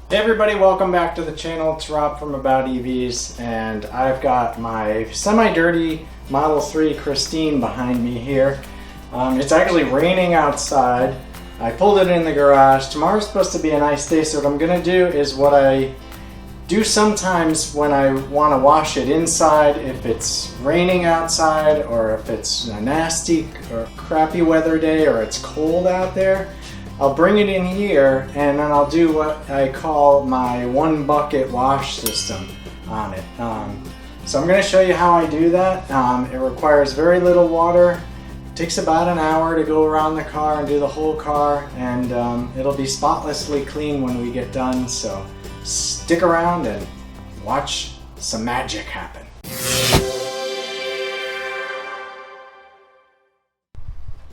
Hey everybody, welcome back to the channel. It's Rob from About EVs, and I've got my semi-dirty Model 3 Christine behind me here. It's actually raining outside. I pulled it in the garage. Tomorrow's supposed to be a nice day, so what I'm going to do is what I do sometimes when I want to wash it inside, if it's raining outside or if it's a nasty or crappy weather day or it's cold out there. I'll bring it in here and then I'll do what I call my one bucket wash system on it. So I'm going to show you how I do that. It requires very little water. It takes about an hour to go around the car and do the whole car, and it'll be spotlessly clean when we get done. So stick around and watch some magic happen.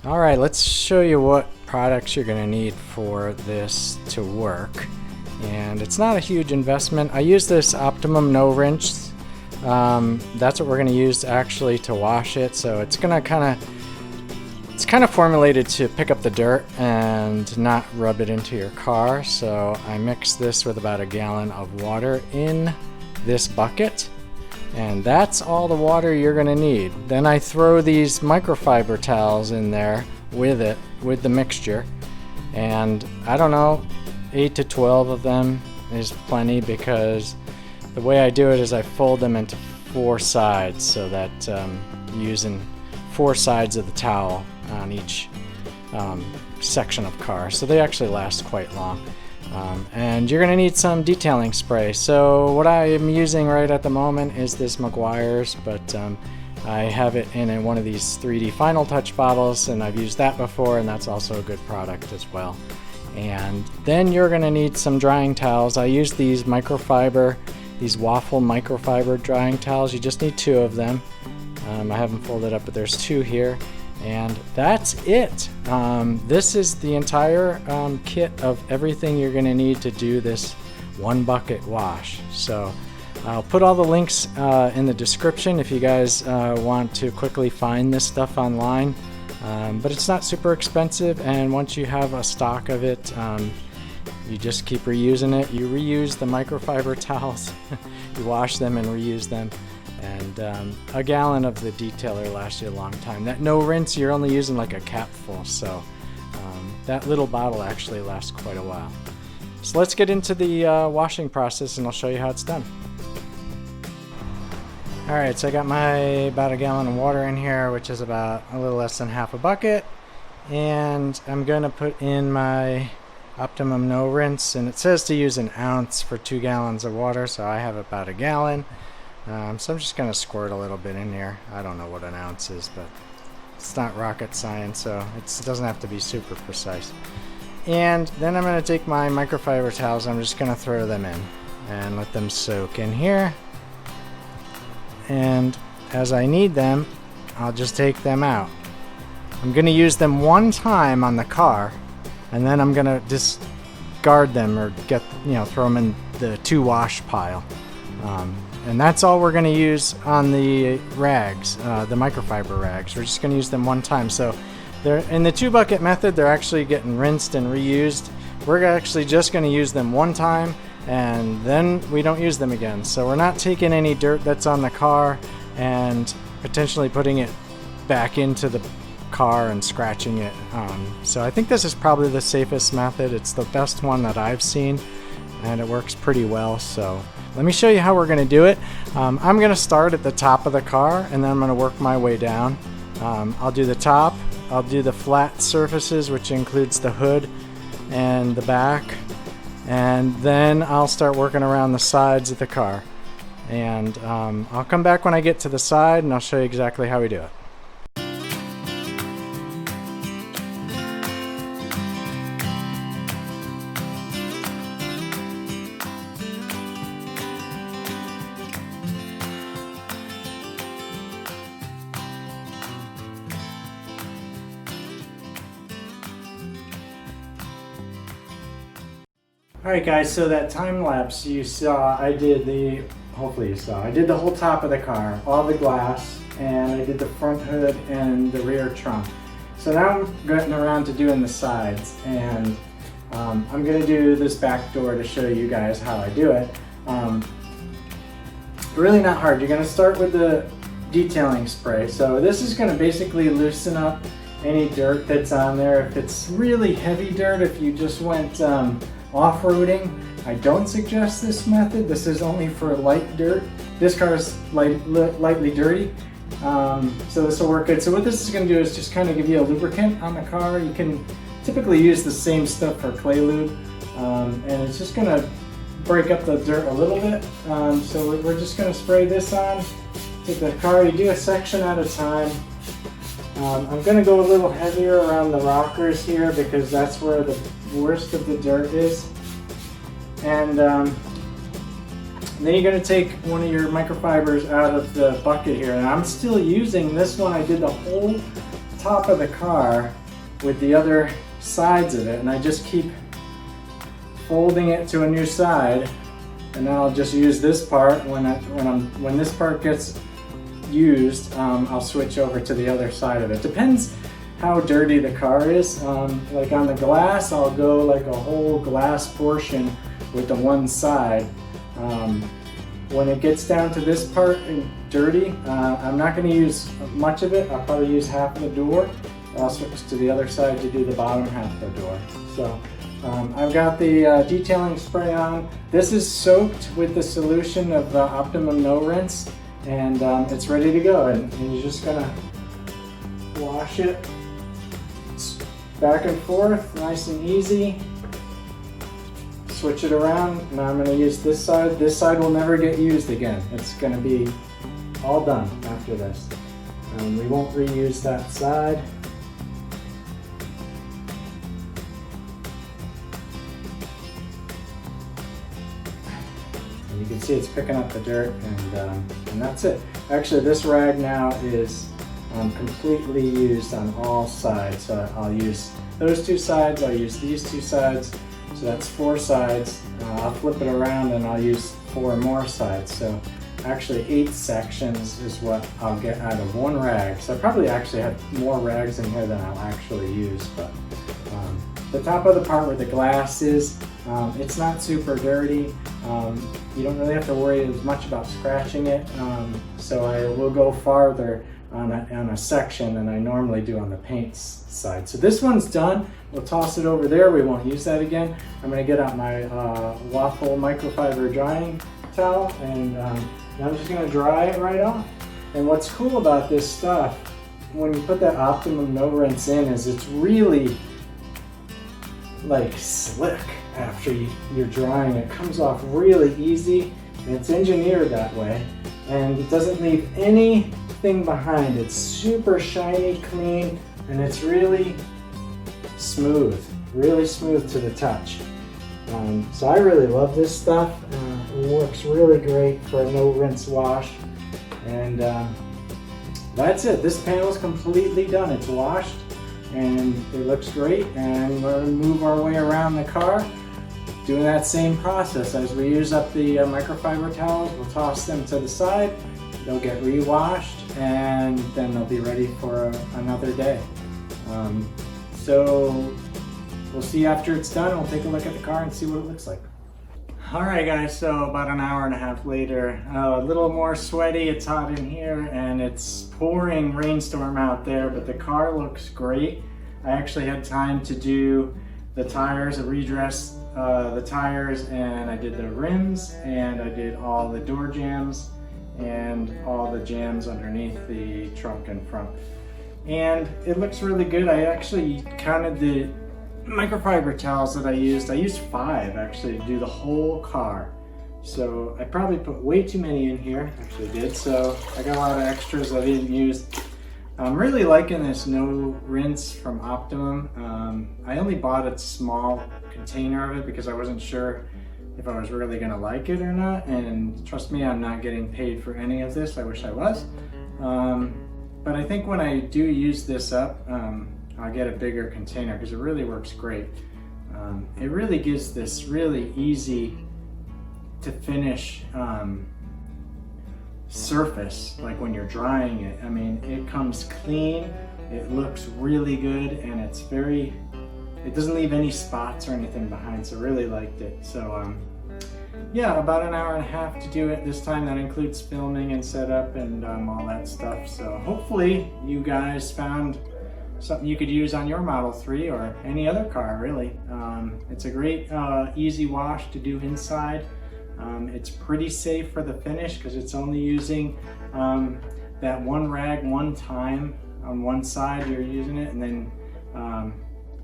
All right, let's show you what products you're going to need for this to work. And it's not a huge investment. I use this Optimum No Rinse. That's what we're going to use actually to wash it. So it's going to it's kind of formulated to pick up the dirt and not rub it into your car. So I mix this with about a gallon of water in this bucket. And that's all the water you're going to need. Then I throw these microfiber towels in there with it, with the mixture. And I don't know, 8 to 12 of them is plenty, because the way I do it is I fold them into 4 sides, so that using 4 sides of the towel on each section of car. So they actually last quite long. And you're going to need some detailing spray. So what I am using right at the moment is this Meguiar's, but I have it in one of these 3D Final Touch bottles, and I've used that before, and that's also a good product as well. And then you're going to need some drying towels. I use these microfiber, these waffle microfiber drying towels. You just need 2 of them. I have them folded up, but there's 2 here. And that's it. This is the entire kit of everything you're going to need to do this one bucket wash. So I'll put all the links in the description if you guys want to quickly find this stuff online. But it's not super expensive, and once you have a stock of it, you just keep reusing it. You reuse the microfiber towels, you wash them and reuse them. And a gallon of the detailer lasts you a long time. That no rinse, you're only using like a cap full, so that little bottle actually lasts quite a while. So let's get into the washing process, and I'll show you how it's done. Alright, so I got about a gallon of water in here, which is about a little less than half a bucket. And I'm going to put in my Optimum No Rinse, and it says to use an ounce for 2 gallons of water, so I have about a gallon. So I'm just going to squirt a little bit in here. I don't know what an ounce is, but it's not rocket science, so it doesn't have to be super precise. And then I'm going to take my microfiber towels, I'm just going to throw them in and let them soak in here. And as I need them, I'll just take them out. I'm going to use them one time on the car, and then I'm going to discard them or throw them in the to wash pile. And that's all we're going to use on the rags, the microfiber rags. We're just going to use them one time. So they're in the 2 bucket method, they're actually getting rinsed and reused. We're actually just going to use them one time, and then we don't use them again. So we're not taking any dirt that's on the car and potentially putting it back into the car and scratching it. So I think this is probably the safest method. It's the best one that I've seen, and it works pretty well. So let me show you how we're going to do it. I'm going to start at the top of the car, and then I'm going to work my way down. I'll do the top, I'll do the flat surfaces, which includes the hood and the back, and then I'll start working around the sides of the car. And I'll come back when I get to the side, and I'll show you exactly how we do it. Alright guys, so that time lapse you saw, hopefully you saw, I did the whole top of the car, all the glass, and I did the front hood and the rear trunk. So now I'm getting around to doing the sides, and I'm gonna do this back door to show you guys how I do it. Really not hard. You're gonna start with the detailing spray. So this is gonna basically loosen up any dirt that's on there. If it's really heavy dirt, if you just went off-roading, I don't suggest this method. This is only for light dirt. This car is lightly dirty, so this will work good. So what this is going to do is just kind of give you a lubricant on the car. You can typically use the same stuff for clay lube, and it's just going to break up the dirt a little bit. So we're just going to spray this on to the car. You do a section at a time. I'm going to go a little heavier around the rockers here because that's where the worst of the dirt is. And then you're going to take one of your microfibers out of the bucket here. And I'm still using this one. I did the whole top of the car with the other sides of it. And I just keep folding it to a new side. And then I'll just use this part. When this part gets used, I'll switch over to the other side of it. Depends how dirty the car is. Like on the glass, I'll go like a whole glass portion with the one side. When it gets down to this part and dirty, I'm not going to use much of it. I'll probably use half of the door. I'll switch to the other side to do the bottom half of the door. So I've got the detailing spray on. This is soaked with the solution of the Optimum No Rinse, and it's ready to go. And you're just going to wash it back and forth, nice and easy. Switch it around. Now I'm going to use this side. This side will never get used again. It's going to be all done after this. We won't reuse that side. And you can see it's picking up the dirt, and that's it. Actually, this rag now is completely used on all sides. So I'll use those two sides. I'll use these two sides. So that's 4 sides. I'll flip it around and I'll use 4 more sides. So actually 8 sections is what I'll get out of one rag. So I probably actually have more rags in here than I'll actually use. But the top of the part where the glass is, it's not super dirty. You don't really have to worry as much about scratching it. So I will go farther on a section than I normally do on the paint side. So this one's done. We'll toss it over there. We won't use that again. I'm going to get out my waffle microfiber drying towel, and I'm just going to dry it right off. And what's cool about this stuff, when you put that Optimum No Rinse in, is it's really like slick after you're drying. It comes off really easy, and it's engineered that way, and it doesn't leave anything behind. It's super shiny, clean, and it's really smooth to the touch. So I really love this stuff. It works really great for a no rinse wash, and that's it. This panel is completely done. It's washed and it looks great, and we're going to move our way around the car doing that same process. As we use up the microfiber towels, we'll toss them to the side. They'll get re-washed, and then they'll be ready for another day. So we'll see after it's done. We'll take a look at the car and see what it looks like. Alright guys, so about an hour and a half later, a little more sweaty. It's hot in here and it's pouring rainstorm out there, but the car looks great. I actually had time to do the tires, redress the tires, and I did the rims, and I did all the door jams and all the jams underneath the trunk and front. And it looks really good. I actually counted the microfiber towels that I used 5 actually to do the whole car. So I probably put way too many in here, actually did. So I got a lot of extras I didn't use. I'm really liking this no rinse from Optimum. I only bought a small container of it because I wasn't sure if I was really gonna like it or not. And trust me, I'm not getting paid for any of this. I wish I was. But I think when I do use this up, I'll get a bigger container because it really works great. It really gives this really easy to finish surface, like when you're drying it. I mean, it comes clean, it looks really good, and it's very it doesn't leave any spots or anything behind, so really liked it. So yeah, about an hour and a half to do it this time. That includes filming and setup and all that stuff. So hopefully you guys found something you could use on your Model 3 or any other car, really. It's a great easy wash to do inside. It's pretty safe for the finish because it's only using that one rag one time on one side. You're using it, and then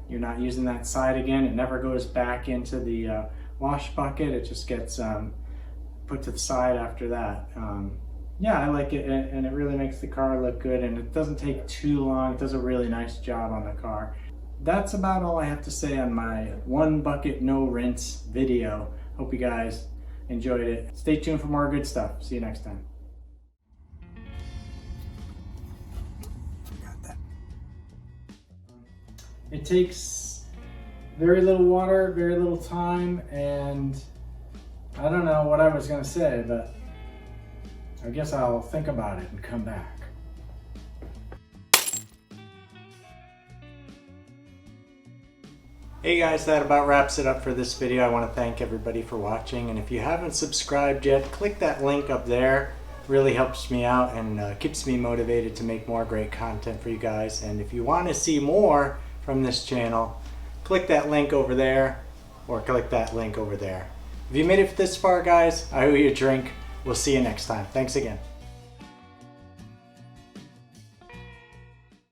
you're not using that side again. It never goes back into the wash bucket. It just gets put to the side after that. Yeah, I like it, and it really makes the car look good, and it doesn't take too long. It does a really nice job on the car. That's about all I have to say on my one bucket no rinse video. Hope you guys enjoyed it. Stay tuned for more good stuff. See you next time. Got that. It takes very little water, very little time, and I don't know what I was gonna say, but I guess I'll think about it and come back. Hey guys, that about wraps it up for this video. I want to thank everybody for watching, and if you haven't subscribed yet, click that link up there. It really helps me out and keeps me motivated to make more great content for you guys. And if you want to see more from this channel, click that link over there or click that link over there. If you made it this far, guys, I owe you a drink. We'll see you next time. Thanks again.